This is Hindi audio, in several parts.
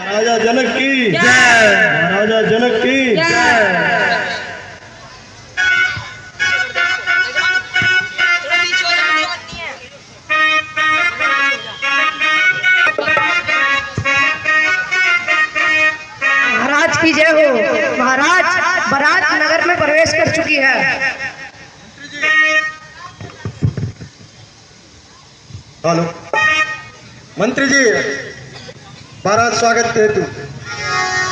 महाराजा जनक की जय। महाराजा जनक की जय। महाराज की जय हो। महाराज बारात नगर में प्रवेश कर चुकी है। हेलो मंत्री जी, बारात स्वागत के हेतु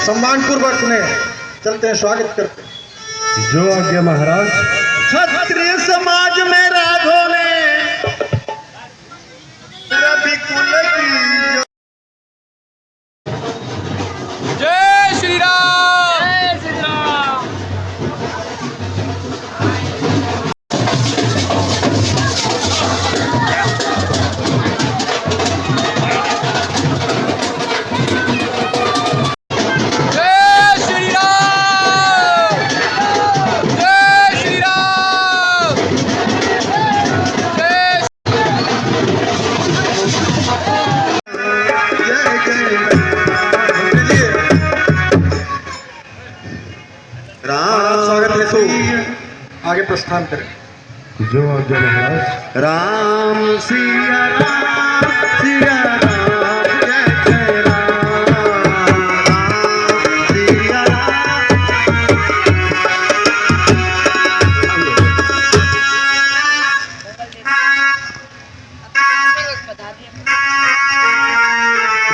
सम्मान पूर्वक उन्हें चलते हैं, स्वागत करते हैं। जो आज्ञा महाराज। क्षत्रिय समाज में राघो ने रवि कुल की जय श्री राम। जय श्री राम। आगे प्रस्थान करें। जो आज्ञा महाराज। राम सिया राम सिया राम जय जय राम। राम सिया राम।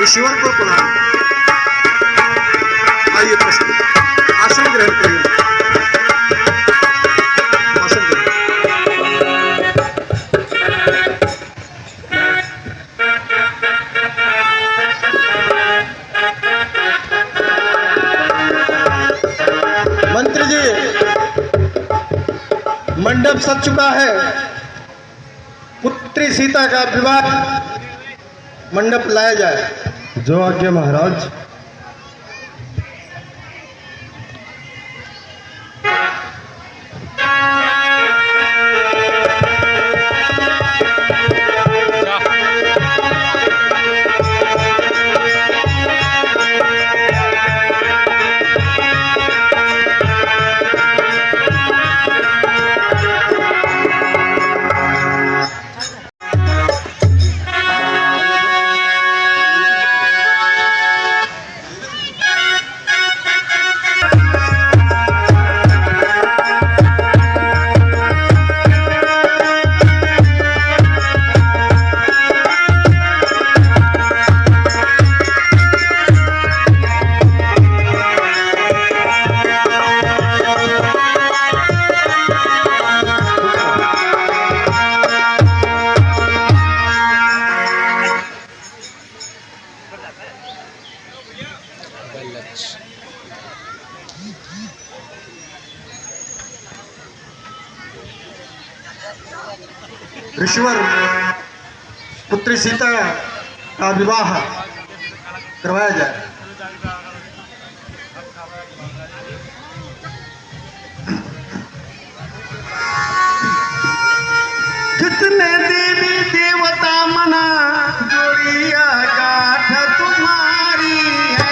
ऋषिवर को प्रणाम। आइए प्रस्तुत आसन ग्रहण करिए। मंत्री जी, मंडप सज चुका है। पुत्री सीता का विवाह मंडप लाया जाए। जो आज्ञा महाराज। ऋषिवर पुत्री सीता का विवाह करवाया जाए। जितने देवी देवता मना जोड़िया गाठ तुम्हारी है।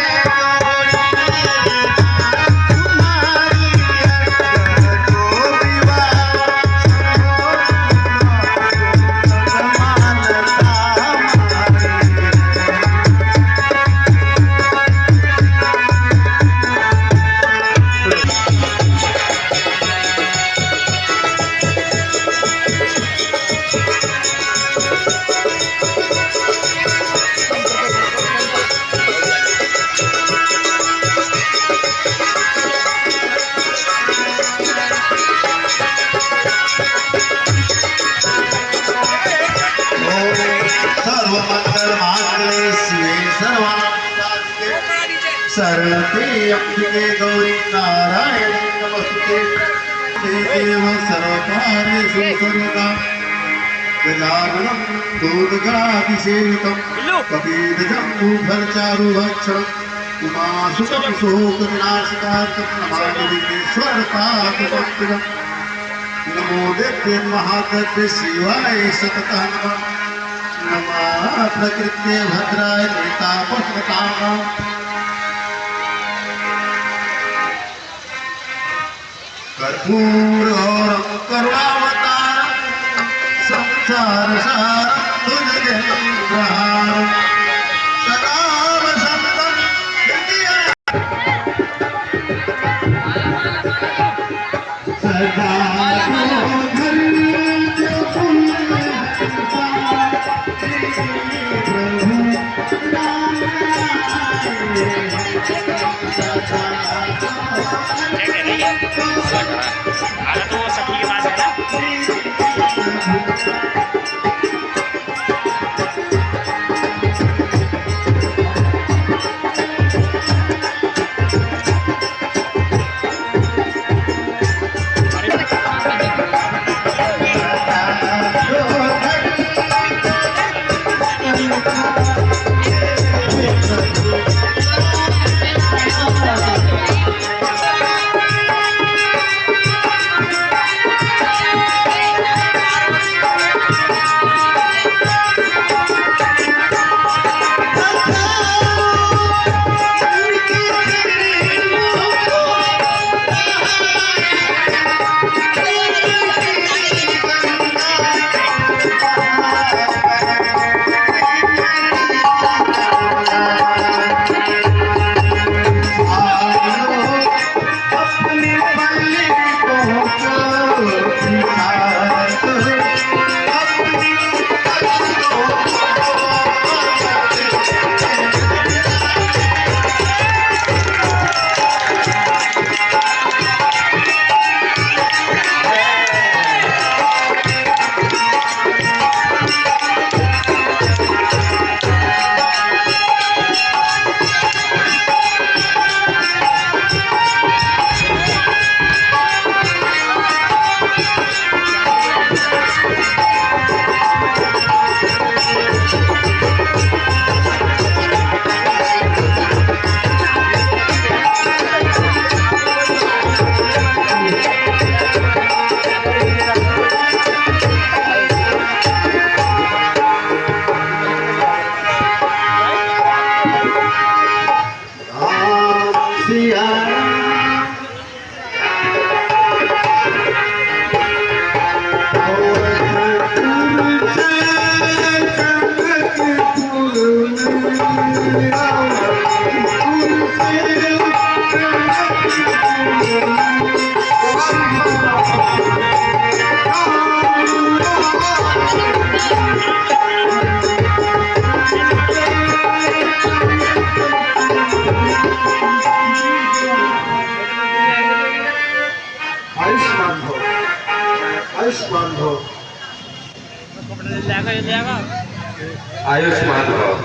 शरण्ये अम्बिके गौरी नारायणी नमस्ते। देव सर्वकार्येषु सर्वदा गजाननं दूर्गाभिषेकं कपिध्वजम्बूफलचारुभक्षणम् उमासुतं शोकविनाशकार्तं नमामि विघ्नेश्वरपादपङ्कजम्। नमो देव्ये महादेव्ये शिवाय सततं नमः। प्रकृते भद्राय नेतापस्मताम् कर्पूर और करुणावतार संसार सार तुझे प्रहार सदाम संतम आधा तो सखी के पास है ना। आयुष्मान भव आयुष्मान भव।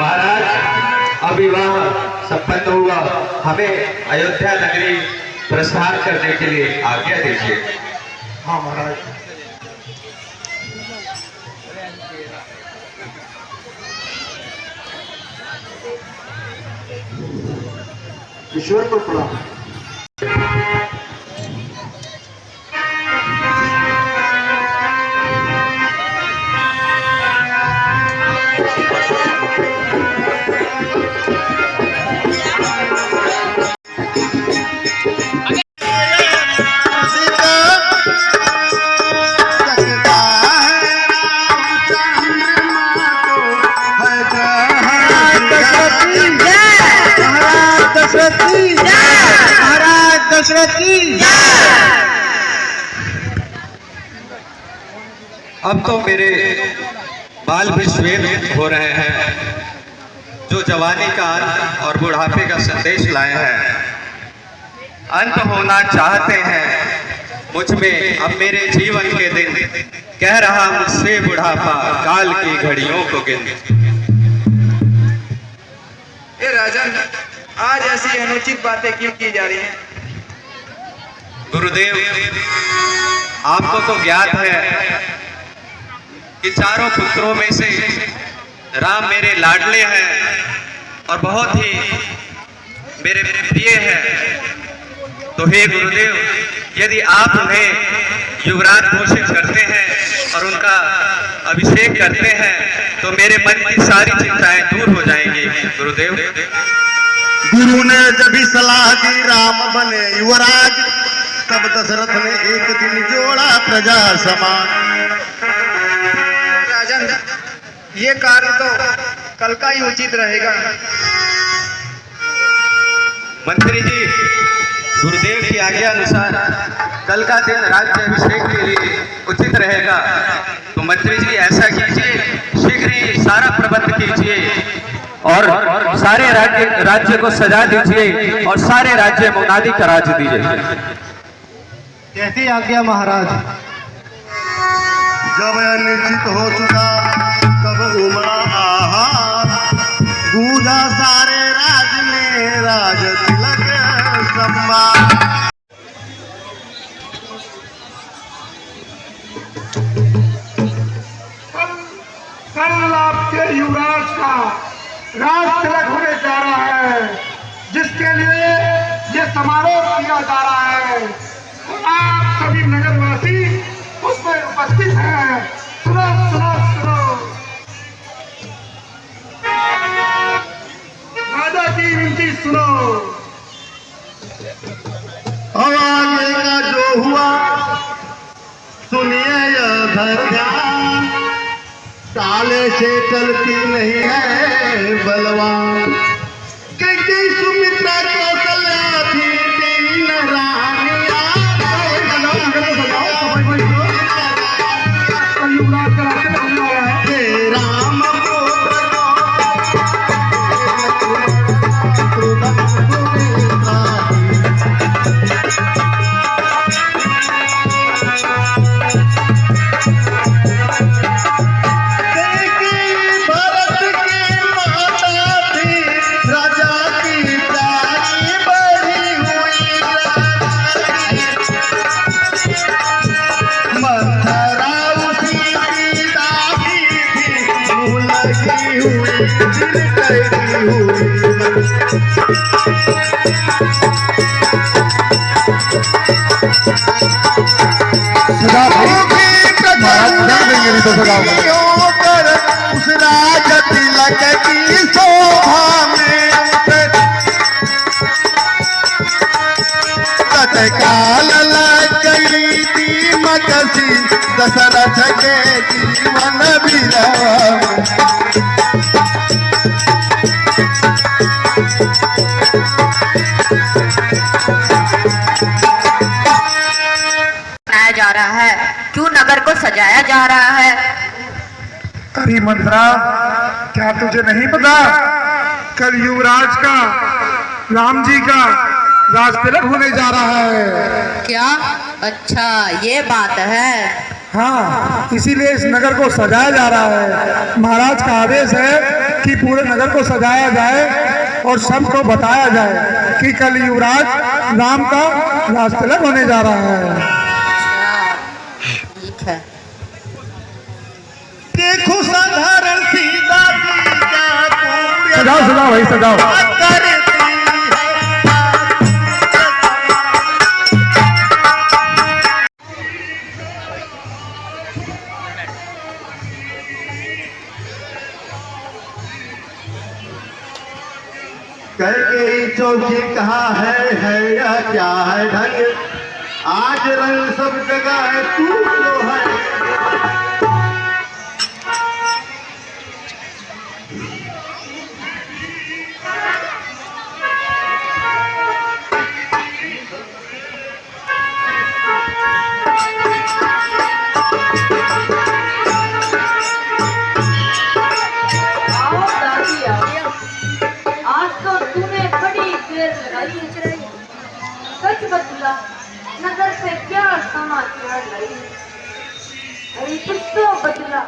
महाराज अविवाह संपन्न हुआ, हमें अयोध्या नगरी प्रस्थान करने के लिए आज्ञा दीजिए। हाँ महाराज। ईश्वर को प्रणाम। अब तो मेरे बाल भी श्वेत हो रहे हैं, जो जवानी का अंत और बुढ़ापे का संदेश लाए हैं। अंत होना चाहते हैं मुझ में अब मेरे जीवन के दिन, कह रहा मुझसे बुढ़ापा काल की घड़ियों को गिन। ए राजन, आज ऐसी अनुचित बातें क्यों की जा रही हैं? गुरुदेव, आपको तो ज्ञात है कि चारों पुत्रों में से राम मेरे लाडले हैं और बहुत ही मेरे प्रिय हैं। तो हे गुरुदेव, यदि आप उन्हें युवराज घोषित करते हैं और उनका अभिषेक करते हैं तो मेरे मन की सारी चिंताएं दूर हो जाएंगी गुरुदेव। गुरु ने जब भी सलाह दी राम बने युवराज, तब दशरथ ने एक दिन जोड़ा प्रजा समान। राजन, ये कार्य तो कल का ही उचित रहेगा। मंत्री जी, गुरुदेव की आज्ञा अनुसार कल का दिन राज्याभिषेक के लिए उचित रहेगा। तो मंत्री जी ऐसा कीजिए, शीघ्र ही सारा प्रबंध कीजिए और सारे राज्य को सजा दीजिए और सारे राज्य मुनादी करा दीजिए। कैसी आज्ञा महाराज। जब निश्चित हो चुका तब उमड़ा आहार, गूंजा सारे राज में राज तिलक सम्मान। कल आपके युवराज का राज तिलक होने जा रहा है, जिसके लिए ये समारोह किया जा रहा है। आप सभी नगरवासी उसमें उपस्थित हैं। सुनो सुनो सुनो, राजा की विनती सुनो। अब आगे का जो हुआ सुनिए इधर ध्यान, ताले से चलती नहीं है बलवान। कैके सुमित्रा कौशल्या थी तीन रानियां, हे राम उस राज तिलक की शोभा में तत्काल लग गई दीमक सी दशरथ के जीवन विराम। जा रहा है, क्यों नगर को सजाया जा रहा है? अरे मंत्रा, क्या तुझे नहीं पता? कल युवराज का राम जी का राज तिलक होने जा रहा है। क्या? अच्छा, ये बात है। हाँ, इसीलिए इस नगर को सजाया जा रहा है। महाराज का आदेश है कि पूरे नगर को सजाया जाए और सबको बताया जाए कि कल युवराज राम का राज तिलक होने जा रहा है। ठीक है। देखो साधारण सीधा सजाओ सजाओ भाई सजाओ। करके चौकी कहाँ है या क्या है ढंग, आज रंग सब जगह है तू जो है। सच बतला, नगर से क्या समाचार लाई? अरे कुछ तो बदला,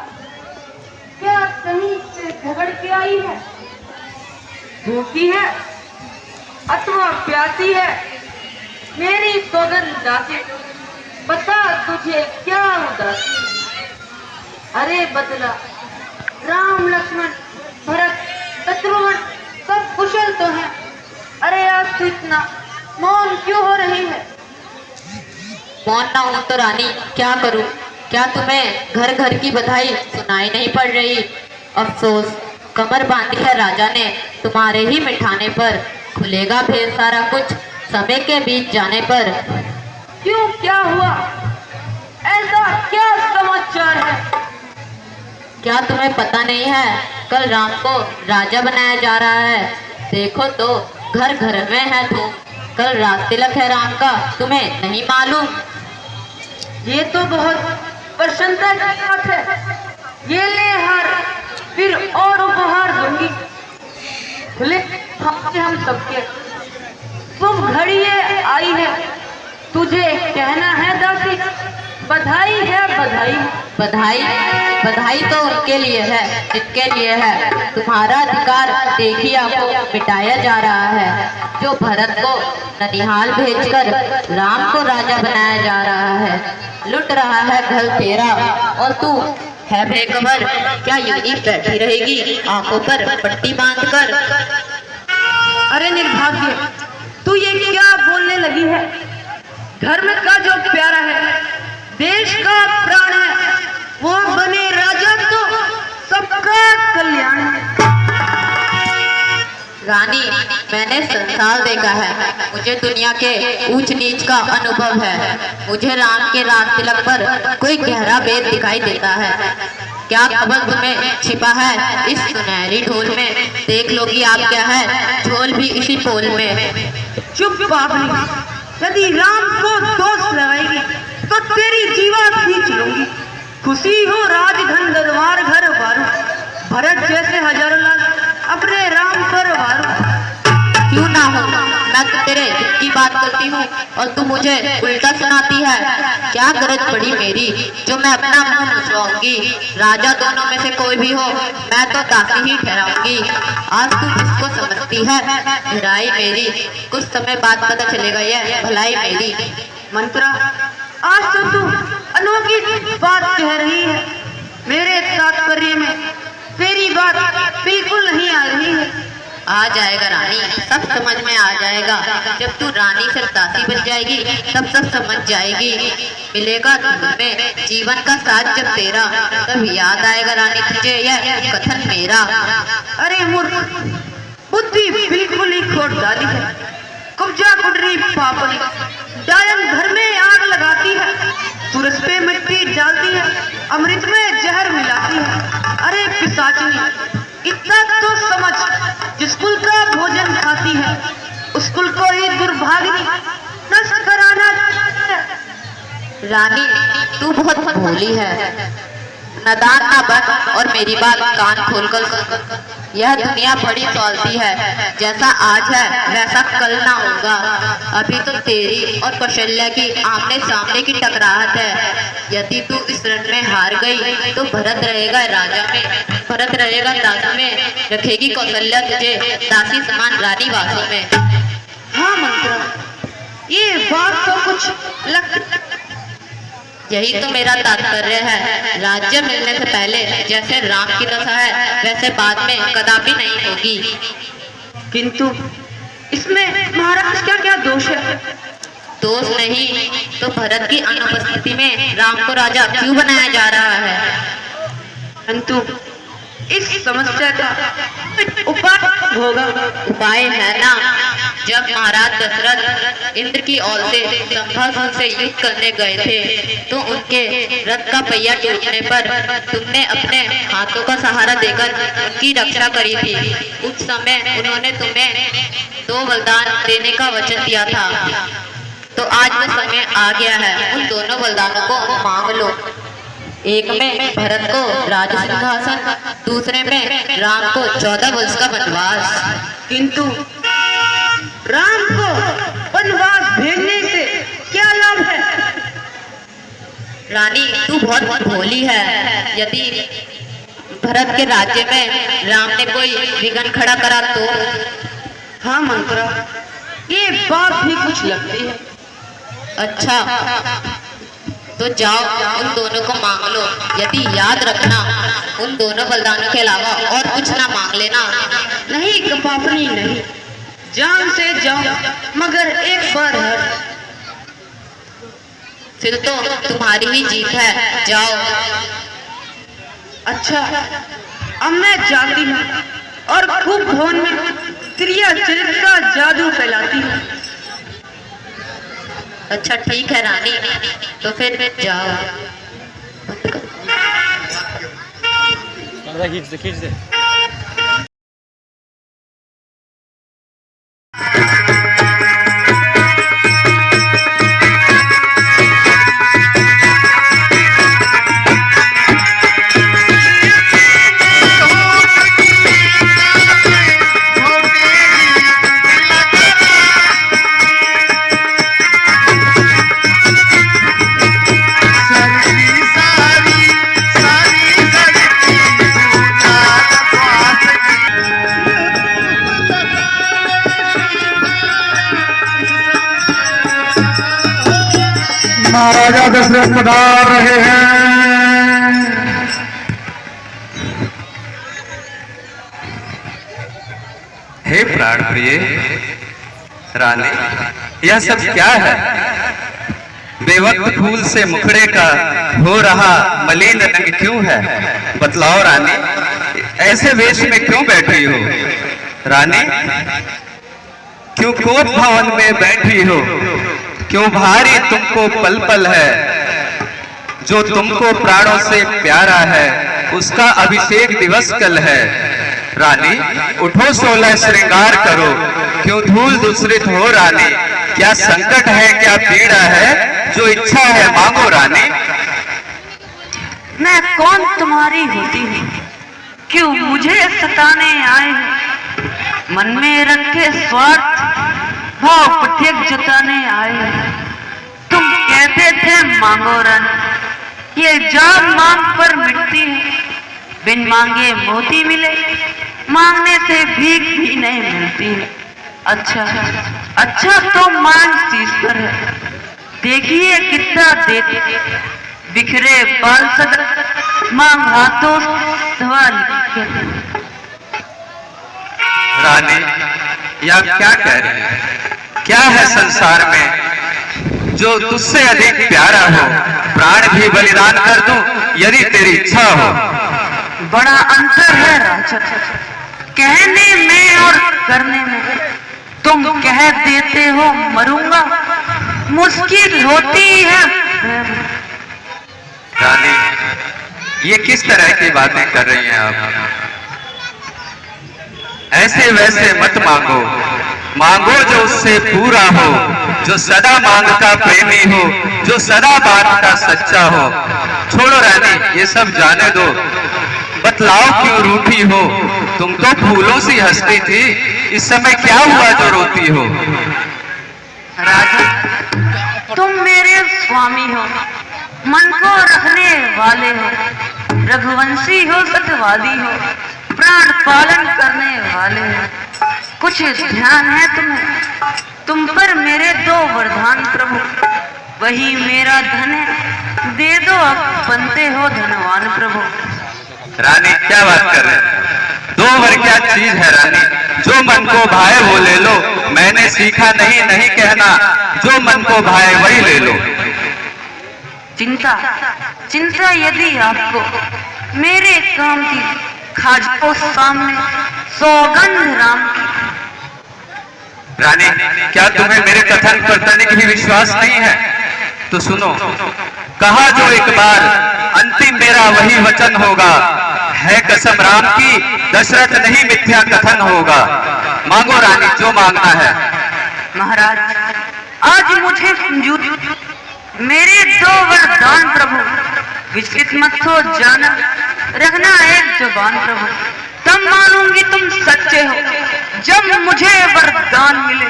क्या कहीं से झगड़ के आई है? भूखी है अथवा प्यासी है? मेरी सौगन दासी, बता तुझे क्या उदासी? अरे बदला, राम लक्ष्मण भरत शत्रुघ्न सब तो है। अरे आज तो इतना मौन क्यों हो रही है? मौन ना हूं तो रानी क्या करूं? क्या तुम्हें घर घर की बधाई सुनाई नहीं पड़ रही? अफसोस, कमर बांधी है राजा ने तुम्हारे ही मिठाने पर। खुलेगा फिर सारा कुछ समय के बीत जाने पर। क्यों, क्या हुआ? ऐसा क्या समाचार है? क्या तुम्हें पता नहीं है? कल राम को राजा बनाया जा रहा है। देखो तो घर घर में है धूम। कल रात तिलक है राम का, तुम्हें नहीं मालूम? ये तो बहुत प्रसन्नता की बात है। ये ले हार, फिर और उपहार दूंगी। खुले हम सबके। तुम घड़ी ये आई है, तुझे कहना है दासी, बधाई है बधाई। बधाई? बधाई तो उनके लिए है जिनके लिए है। तुम्हारा अधिकार देखिए आपको मिटाया जा रहा है। जो भरत को ननिहाल भेजकर राम को राजा बनाया जा रहा है। लुट रहा है घर तेरा और तू है बेखबर। क्या यूं बैठी रहेगी आंखों पर पट्टी बांधकर? अरे निर्भाग्य, तू ये क्या बोलने लगी है? घर में का जो प्यारा है, देश का प्राण है, वो बने राजा तो सबका कल्याण है। रानी, मैंने संसार देखा है। मुझे दुनिया के ऊंच नीच का अनुभव है। मुझे राम के राज तिलक पर कोई गहरा भेद दिखाई देता है। क्या खबर तुम्हें छिपा है इस सुनहरी ढोल में? देख लो कि आप क्या है, झोल भी इसी पोल में। चुप पागली, यदि राम को दोष लगाएगी तो तेरी जीवा खींच लूंगी। खुशी हो राजधन दरबार घर वारू, भरत जैसे हजारों लाल अपने राम पर वारू। क्यों ना हो, मैं तो तेरे हित की बात करती हूँ और तू मुझे उल्टा सुनाती है। क्या गरज पड़ी मेरी जो मैं अपना मुंह नुचवाऊंगी? राजा दोनों में से कोई भी हो, मैं तो दासी ही ठहराऊंगी। आज तू किसको समझती है भलाई मेरी? कुछ समय बाद पता चलेगा यह भलाई मेरी। मंत्रा, आज तो तू अनोखी बात कह रही है। मेरे तात्पर्य में तेरी बात बिल्कुल नहीं आ रही है। आ जाएगा रानी, सब समझ में आ जाएगा। जब तू रानी से दासी बन जाएगी तब सब समझ जाएगी। मिलेगा तुम्हें जीवन का साथ जब तेरा, तब याद आएगा रानी तुझे यह कथन मेरा। अरे मूर्ख, बुद्धि बिल्कुल ही खोट डाली है। कुब्जा कुडरी पापनी, डायन घर में आग लगाती है, तुरस पे मिट्टी डालती है, अमृत में जहर मिलाती है। अरे पिशाचिनी, इतना तो समझ, जिस कुल का भोजन खाती है उस कुल को ही दुर्भाग्य नष्ट कराना है। रानी, तू बहुत भोली है। नादान ना बन और मेरी बात कान खोलकर सुन। यह दुनिया बड़ी चलती है। जैसा आज है वैसा कल ना होगा। अभी तो तेरी और कौशल्या की आमने सामने की टकराहट है। यदि तू इस रण में हार गई तो भरत रहेगा राजा में, भरत रहेगा दासी में, रखेगी कौशल्या तुझे दासी समान रानी वासों में। हाँ मंत्रा, ये बात तो कुछ यही तो मेरा तात्पर्य है। राज्य मिलने से पहले जैसे राम की दशा है वैसे बाद में कदापि नहीं होगी। किंतु इसमें महाराज क्या क्या दोष है? दोष नहीं तो भरत की अनुपस्थिति में राम को राजा क्यों बनाया जा रहा है? किंतु इस समस्या का उपाय होगा। उपाय है ना। जब महाराज दशरथ इंद्र की ओर से संभाषण से युद्ध करने गए थे तो उनके रथ का पहिया टूटने पर तुमने अपने हाथों का सहारा देकर उनकी रक्षा करी थी। उस समय उन्होंने तुम्हें 2 वरदान देने का वचन दिया था। तो आज वो समय आ गया है, उन दोनों वरदानों को मांग लो। एक में भरत को राज सिंहासन, दूसरे में राम को 14 वर्ष का वनवास। किंतु राम को वनवास भेजने से क्या लाभ है? रानी, तू बहुत भोली है। यदि भरत के राज्य में राम ने कोई विघन खड़ा करा तो? हाँ मंत्रा, ये बात भी कुछ लगती है। अच्छा, तो जाओ उन दोनों को मांग लो। यदि याद रखना, उन दोनों बलिदानों के अलावा और कुछ ना मांग लेना। नहीं कपापनी नहीं, जान से जाऊं मगर एक बार हट। फिर तो तुम्हारी ही जीत है, जाओ। अच्छा, अब मैं जाती हूँ और खूब भवन में क्रिया चरित्र का जादू फैलाती हूँ। अच्छा ठीक है रानी, तो फिर जाओ। खींच दे। महाराजा दशरथ पधार रहे हैं। हे प्राण प्रिय रानी, यह सब क्या है? बेवक्त फूल से मुखड़े का हो रहा मलिन रंग क्यों है? बतलाओ रानी, ऐसे वेश में क्यों बैठी हो? रानी, क्यों क्रोध भवन में बैठी हो? क्यों भारी तुमको पल पल है? जो तुमको प्राणों से प्यारा है उसका अभिषेक दिवस कल है। रानी उठो, 16 श्रृंगार करो, क्यों धूल दूसरित हो रानी? क्या संकट है, क्या पीड़ा है? जो इच्छा है मांगो रानी। मैं कौन तुम्हारी होती हूँ, क्यों मुझे सताने आए हो? मन में रखे स्वार्थ भाव पठेक जताने आए हो। तुम कहते थे मांगो रन, ये जान मांग पर मिटती है। बिन मांगे मोती मिले, मांगने से भीख भी नहीं मिलती है। अच्छा अच्छा, तो मांग शीश पर है, देखिए कितना देते। बिखरे बाल सदा मांग हाथों धवा लिखे। रानी, यह क्या कह रही है? क्या है संसार में जो तुझसे अधिक प्यारा हो? प्राण भी बलिदान कर दूं यदि तेरी इच्छा हो। बड़ा अंतर है राजा, कहने में और करने में। तुम कह देते हो मरूंगा, मुश्किल होती है। रानी, ये किस तरह की बातें कर रही हैं आप? ऐसे वैसे मत मांगो, मांगो जो उससे पूरा हो, जो सदा मांग का प्रेमी हो, जो सदा बात का सच्चा हो। छोड़ो रानी, ये सब जाने दो। बतलाओ क्यों रूठी हो? तुम तो फूलों सी हंसती थी, इस समय क्या हुआ जो रोती हो? राजा, तुम मेरे स्वामी हो, मन को रखने वाले हो, रघुवंशी हो, सत्यवादी हो, प्राण पालन करने वाले हो। कुछ ध्यान है तुम्हें? तुम पर मेरे 2 वरदान प्रभु, वही मेरा धन है, दे दो अब बनते हो धनवान प्रभु। रानी, क्या बात कर रहे हैं? 2 वर क्या चीज है रानी? जो मन को भाए वो ले लो। मैंने सीखा नहीं नहीं कहना, जो मन को भाए वही ले लो। चिंता चिंता यदि आपको मेरे काम की, खाजो सामने सौगंध राम की। रानी, क्या तुम्हें मेरे कथन पर तनिक भी विश्वास नहीं है? तो सुनो, कहा जो एक बार अंतिम मेरा वही वचन होगा। है कसम राम की, दशरथ नहीं मिथ्या कथन होगा। मांगो रानी, जो मांगना है। महाराज, आज मुझे मंजूर मेरे 2 वरदान प्रभु, विचलित मत हो जाना, रखना एक जुबान प्रभु। तब मानूंगी तुम सच्चे हो जब मुझे वरदान मिले।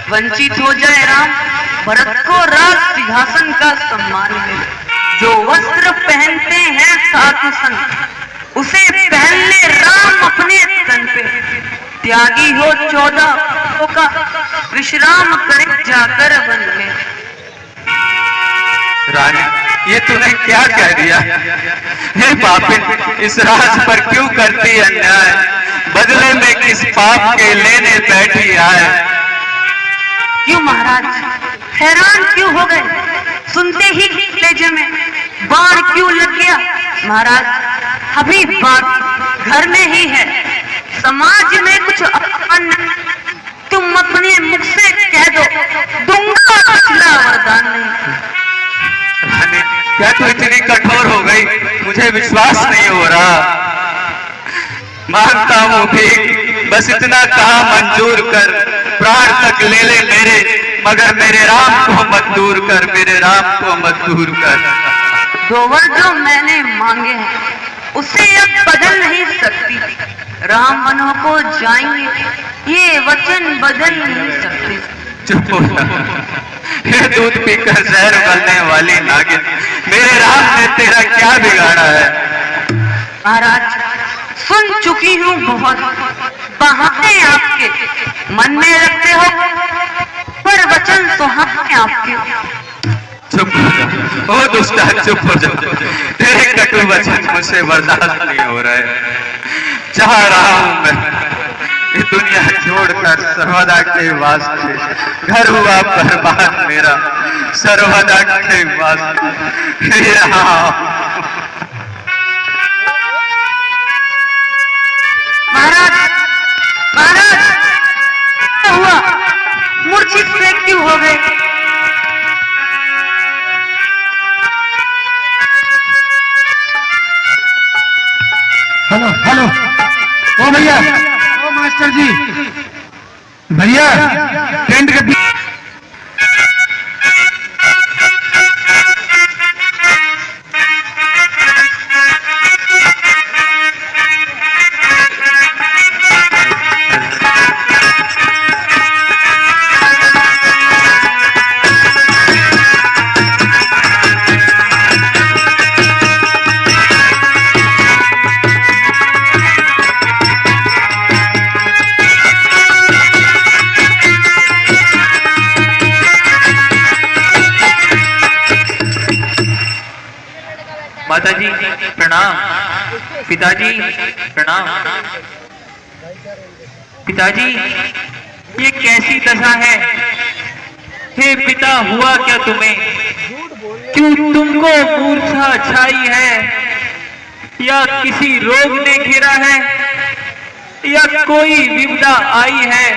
वंचित हो जाए राम, भरत को राज सिंहासन का सम्मान मिले। जो वस्त्र पहनते हैं साधु संत, उसे पहन ले राम अपने तन पे। त्यागी हो 14 का, विश्राम करे जाकर वन में। रानी, ये तूने क्या कह दिया? हे पापिन, इस राज पर क्यों करती अन्याय? बदले में किस पाप के लेने बैठी आए। क्यों महाराज हैरान क्यों हो गए? सुनते ही कलेजे में बाण क्यों लग गया? महाराज अभी बात घर में ही है, समाज में कुछ अपन तुम अपने मुख से कह दो, दूंगा पिछला वरदान नहीं। रानी, क्या तू इतनी कठोर हो गई? मुझे विश्वास नहीं हो रहा। मानता हूँ भी, बस इतना कहा मंजूर कर, प्राण तक ले ले मेरे, मगर मेरे राम को मत दूर कर, मेरे राम को मत दूर कर। दो वर जो मैंने मांगे हैं उसे अब बदल नहीं सकती। राम वनों को जाएंगे, ये वचन बदल नहीं सकते। चुप हो जा। ये दूध पीकर जहर उगलने वाली नागिन, मेरे राम ने तेरा क्या बिगाड़ा है? महाराज सुन चुकी हूँ बहुत बहाने आपके, मन में रखते हो पर वचन सुहाने आपके। चुप हो जा, ओ दुष्टा, चुप हो जा। तेरे कटु वचन मुझसे बर्दाश्त नहीं हो रहे। चाह रहा हूं मैं ये दुनिया छोड़कर सर्वदा के वास्ते, घर हुआ बर्बाद मेरा, सर्वदा के वास्ते। महाराज महाराज क्या हुआ? मूर्छित से क्यों हो गए? हेलो हेलो, ओ भैया, ओ मास्टर जी, भैया टेंट के माताजी प्रणाम, पिताजी प्रणाम। पिताजी ये कैसी दशा है? हे पिता, हुआ क्या तुम्हें? क्यों तुमको मूर्छा छाई है? या किसी रोग ने घेरा है, या कोई विपदा आई है?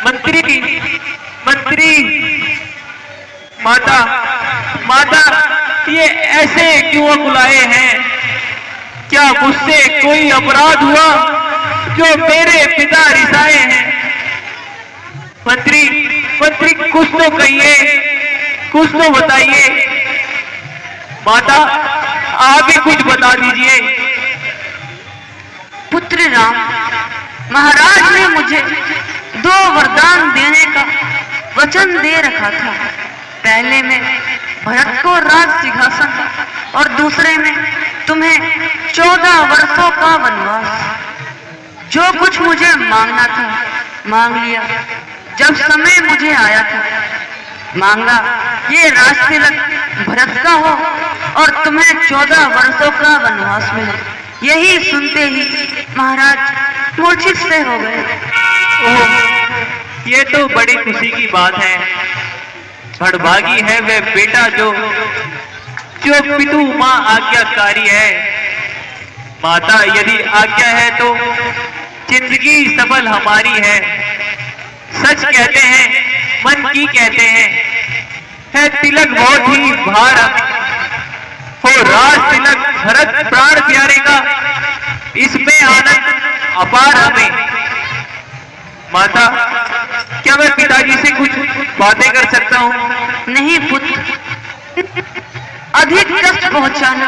मंत्री मंत्री, माता माता, ये ऐसे क्यों बुलाए हैं? क्या मुझसे कोई अपराध हुआ जो मेरे पिता रिसाए हैं? मंत्री मंत्री, कुछ तो कहिए, कुछ तो बताइए। माता आप ही कुछ बता दीजिए। पुत्र राम, महाराज ने मुझे 2 वरदान देने का वचन दे रखा था। पहले में भरत को राज सिंहासन और दूसरे में तुम्हें 14 वर्षों का वनवास। जो कुछ मुझे मांगना था मांग लिया। जब समय मुझे आया था मांगा, ये राज तिलक भरत का हो और तुम्हें 14 वर्षों का वनवास मिले। यही सुनते ही महाराज मूर्छित से हो गए। ओह, ये तो बड़ी खुशी की बात है। भड़भागी है वह बेटा जो पितु माँ आज्ञाकारी है। माता यदि आज्ञा है तो जिंदगी सफल हमारी है। सच कहते हैं, मन की कहते हैं, है तिलक बहुत ही भार हो। राज तिलक भरत प्राण प्यारे का, इसमें आनंद अपार हमें। माता, क्या मैं पिताजी से कुछ बातें कर सकता हूँ? नहीं पुत्र, अधिक कष्ट पहुंचाना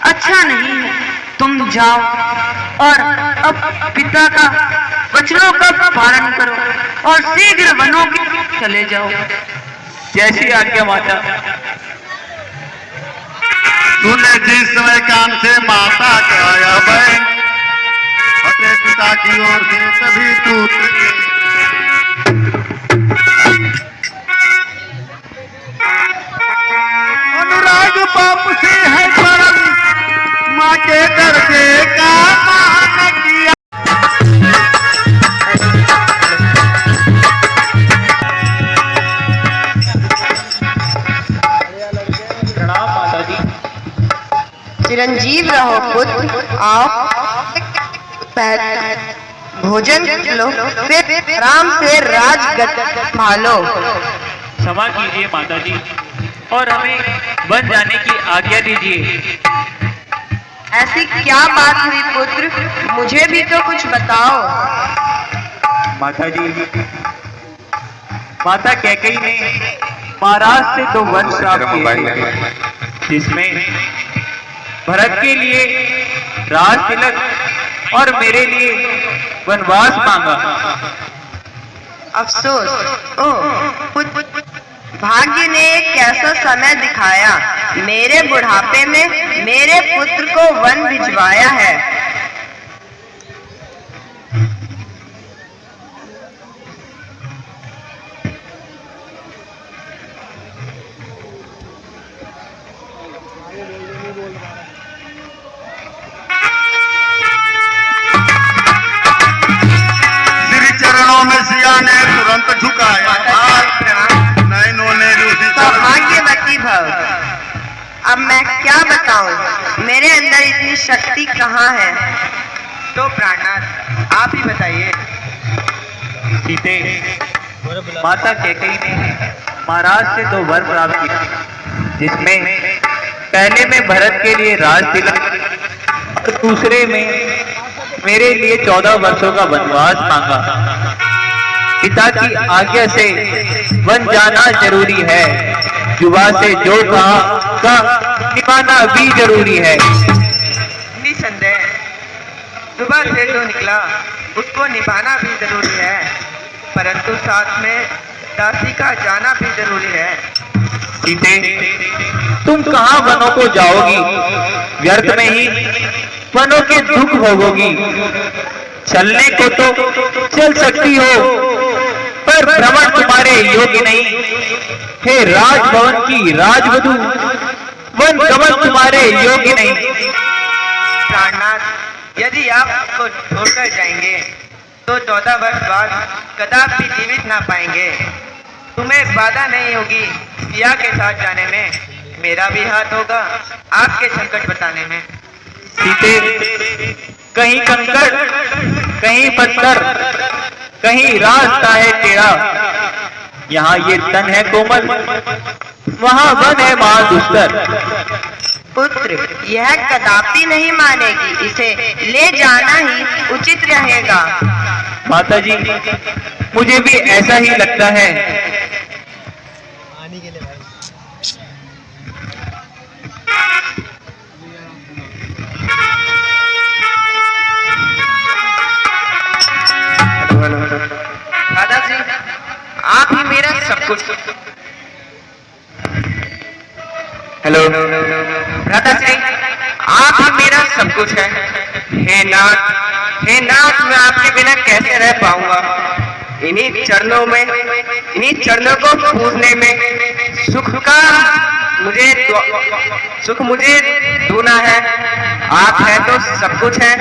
अच्छा नहीं है। तुम जाओ और अब पिता का वचनों का पालन करो और शीघ्र वनों के चले जाओ। जैसी आज्ञा माता। तूने जिस समय कान से माता कहा बहन अपने पिता की ओर से, तभी तू अनुराग पाप से है परम, माँ के दर्जे का मान किया। चिरंजीव रहो पुत्र। आओ भोजन लो, फिर आराम से राजगद्दी संभालो। क्षमा कीजिए माता जी, और हमें वन जाने की आज्ञा दीजिए। ऐसी क्या बात हुई पुत्र, मुझे भी तो कुछ बताओ। माता जी, माता कैकेयी ने महाराज से 2 वन श्राप किए थे, जिसमें भरत के लिए राज तिलक और मेरे लिए वनवास मांगा। अफसोस, भाग्य ने एक ऐसा समय दिखाया, मेरे बुढ़ापे में मेरे पुत्र को वन भिजवाया है। श्री चरणों में सिया ने तुरंत झुकाया, नैनों ने रूसी सौभाग्यवती भव। अब मैं क्या बताऊं, मेरे अंदर इतनी शक्ति कहाँ है। तो प्राणनाथ आप ही बताइए। सीते, माता कैकेयी ने महाराज से 2 वर प्राप्त किए, जिसमें पहले में भरत के लिए राज तिलक और दूसरे में मेरे लिए 14 वर्षों का वनवास मांगा। पिता की आज्ञा से वन जाना जरूरी है, युवा से जो कहा का निभाना भी जरूरी है। निसंदेह सुबह से जो निकला उसको निभाना भी जरूरी है, परंतु साथ में दासी का जाना भी जरूरी है। सीते, तुम कहाँ वनों को जाओगी, व्यर्थ में ही वनों के दुख भोगोगी। चलने को तो चल सकती हो, पर भ्रमण तुम्हारे योग्य नहीं। हे राजभवन की राजवधू, वन गमन तुम्हारे योग्य नहीं। प्राणनाथ, यदि आप उसको छोड़कर जाएंगे तो 14 वर्ष बाद कदापि जीवित ना पाएंगे। तुम्हें बाधा नहीं होगी सिया के साथ जाने में, मेरा भी हाथ होगा आपके संकट बताने में। सीते, कहीं कंकड़, कहीं पत्थर, कहीं रास्ता है टेढ़ा। यहाँ ये तन है कोमल, वहाँ वन है महादुस्तर। पुत्र, यह कदापि नहीं मानेगी, इसे ले जाना ही उचित रहेगा। माता जी, मुझे भी ऐसा ही लगता है। दादाजी, आप ही मेरा सब कुछ। हेलो दादाजी, आप ही मेरा सब कुछ है। हे नाथ, मैं आपके बिना कैसे रह पाऊंगा। इन्हीं चरणों को पूजने में सुख मुझे ढूंढना है। आप है तो सब कुछ है,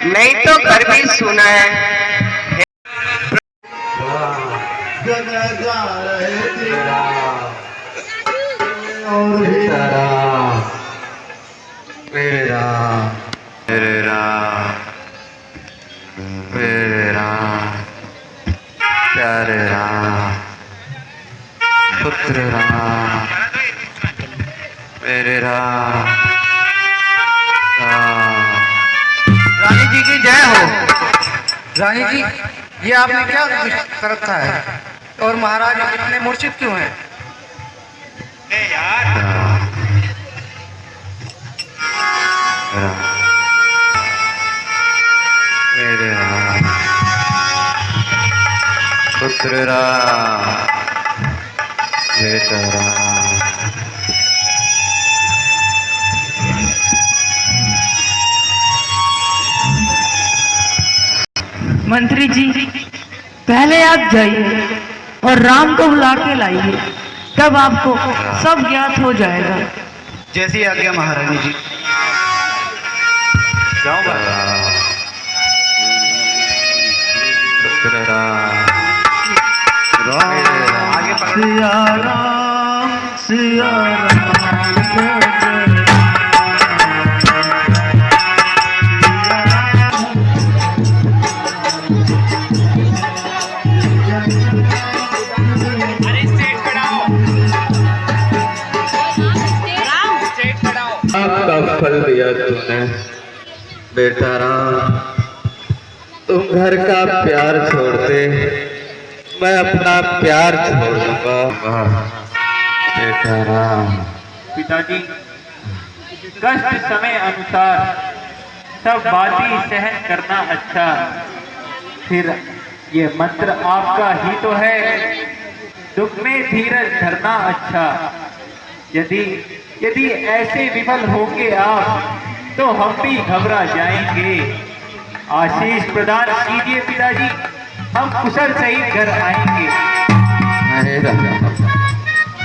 नहीं तो घर भी सुना है। प्यारे राम, पुत्र राम, मेरे राम। रानी जी की जय हो। रानी जी, ये आपने क्या कर रखा है, और महाराज इतने मूर्छित क्यों हैं? मेरे राम, पुत्र राम, बेटा राम। मंत्री जी, पहले आप जाइए और राम को बुला के लाइए, तब आपको सब ज्ञात हो जाएगा। जैसी आज्ञा महारानी जी। जाऊंगा। पुत्र राम, आगे पकड़ो। सिया राम, जय जय बेटा राम, तुम घर का प्यार छोड़ दे, मैं अपना प्यार छोड़ दूंगा। बेटा राम। पिताजी, कष्ट समय अनुसार सब बातें सहन करना अच्छा। फिर ये मंत्र आपका ही तो है, दुख में धीरज धरना अच्छा। यदि यदि ऐसे विफल होंगे आप तो हम भी घबरा जाएंगे। आशीष प्रदान कीजिए पिताजी, हम कुशल सहित घर आएंगे। अरे राम,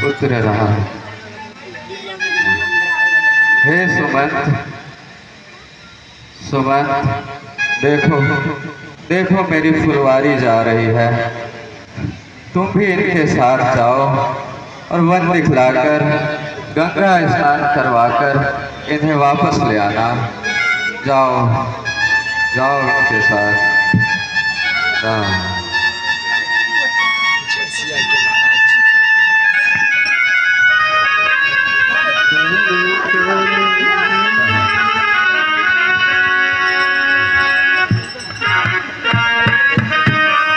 पुत्र राम। हे सुमंत, सुमंत, देखो देखो मेरी फुलवारी जा रही है, तुम भी इनके साथ जाओ और वन दिखलाकर गंगा स्नान करवाकर इन्हें वापस ले आना। जाओ जाओ इनके साथ। राम।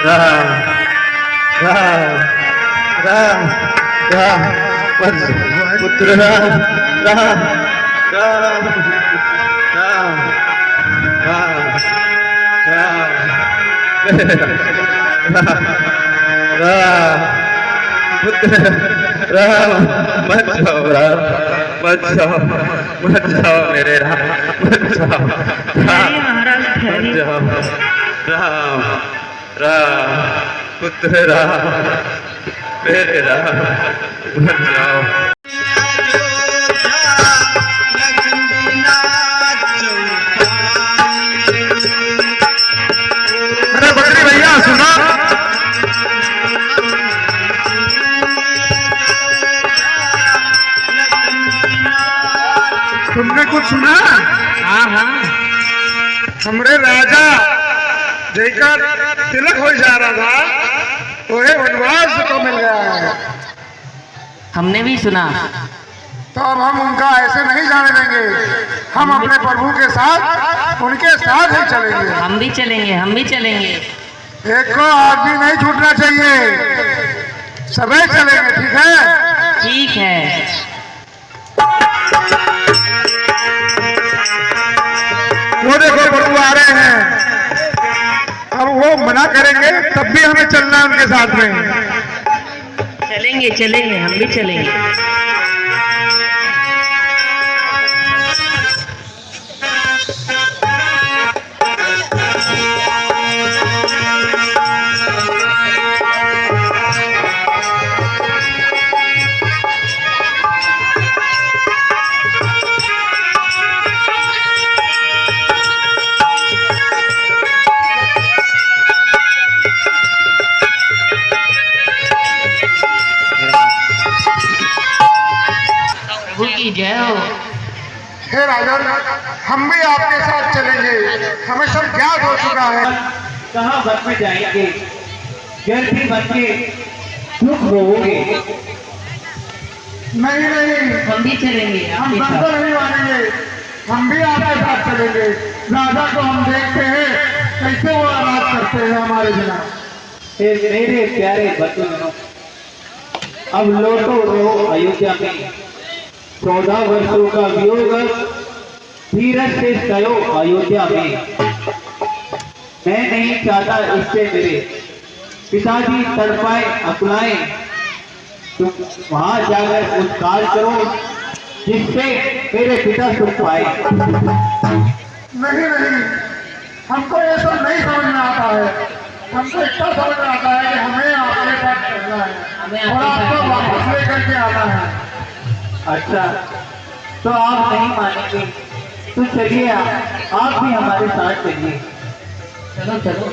राम राम राम राम, पुत्र राम राम राम राम राम राम राम, पुत्र राम। मत जाओ राम, मत जाओ, मत जाओ मेरे राम, मत जाओ राम, मत जाओ राम राम, पुत्र राम, मेरे राम, मत जाओ। अरे बकरी भैया सुना, तुमने कुछ सुना? हाँ हाँ, हमरे राजा जयकर तिलक हो जा रहा था, तो ये वनवास को मिल गया है। हमने भी सुना। तो अब हम उनका ऐसे नहीं जाने देंगे, हम अपने प्रभु के साथ उनके साथ ही चलेंगे। हम भी चलेंगे, हम भी चलेंगे। एक को आज भी नहीं छूटना चाहिए, सभी चलेंगे, ठीक है? ठीक है। वो देखो प्रभु आ रहे हैं, अब वो मना करेंगे तब भी हमें चलना है उनके साथ में। चलेंगे चलेंगे, हम भी चलेंगे। प्रभु की जय हो। हे राजन, हम भी आपके साथ चलेंगे, हमें सब ज्ञात हो चुका है। कहाँ वन में जाएंगे, जल्दी बन के दुख रोगे। नहीं नहीं, हम भी चलेंगे हम आपके बंद साथ। नहीं मानेंगे, हम भी आपके साथ चलेंगे। राजा को हम देखते हैं कैसे वो आराध करते हैं हमारे बिना। मेरे प्यारे बच्चों, अब लौटो रहो अयोध्या में। 14 वर्षों का वियोग धीरज से सयो अयोध्या में। मैं नहीं चाहता इससे मेरे पिताजी तड़पाए अकुलाए। तुम वहां जाकर कुछ कार्य करो जिससे मेरे पिता सुख पाए। नहीं नहीं, हमको ये सब नहीं समझ में आता है। हमको इतना समझ में आता है कि हमें आपके साथ चलना है और आपको वापस लेकर के आना है। अच्छा, तो आप नहीं मानेंगे तो चलिए, आप भी हमारे साथ चलिए। चलो चलो।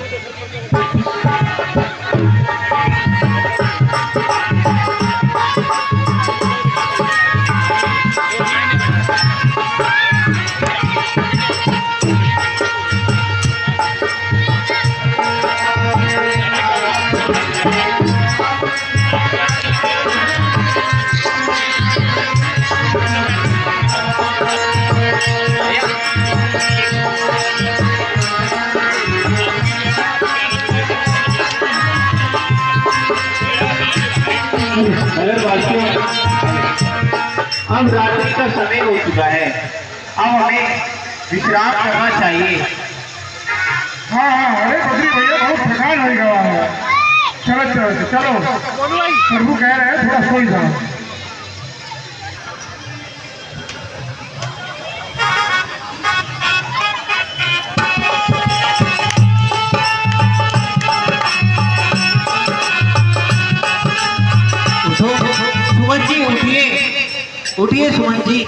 नगरवासियों, अब रात्रि का समय हो चुका है, अब हमें विश्राम करना चाहिए। हाँ हाँ, अरे बद्री भैया बहुत थकान हो गया है। चलो चलो चलो, प्रभु कह रहे हैं थोड़ा सो जाओ। सुमन जी उठिए, उठिए सुमन जी।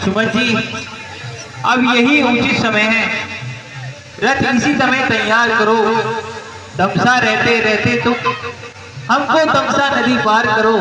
सुमन जी, अब यही उचित समय है, रथ इसी समय तैयार करो। तमसा रहते रहते तुम हमको तमसा नदी पार करो।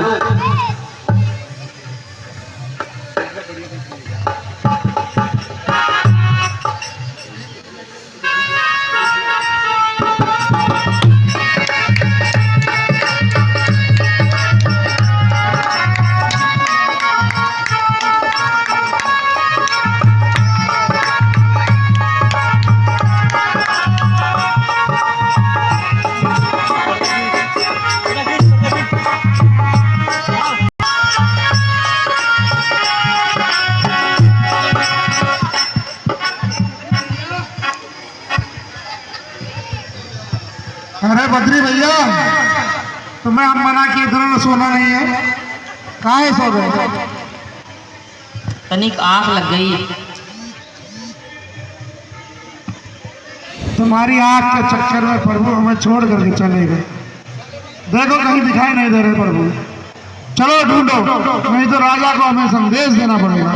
अरे बद्री भैया, तुम्हें हम मना किए थे ना सोना नहीं है, काहे सो गए? तनिक आंख लग गई। तुम्हारी आंख के चक्कर में प्रभु हमें छोड़ करके चले गए। देखो कहीं दिखाई नहीं दे रहे प्रभु, चलो ढूंढो, नहीं तो राजा को हमें संदेश देना पड़ेगा।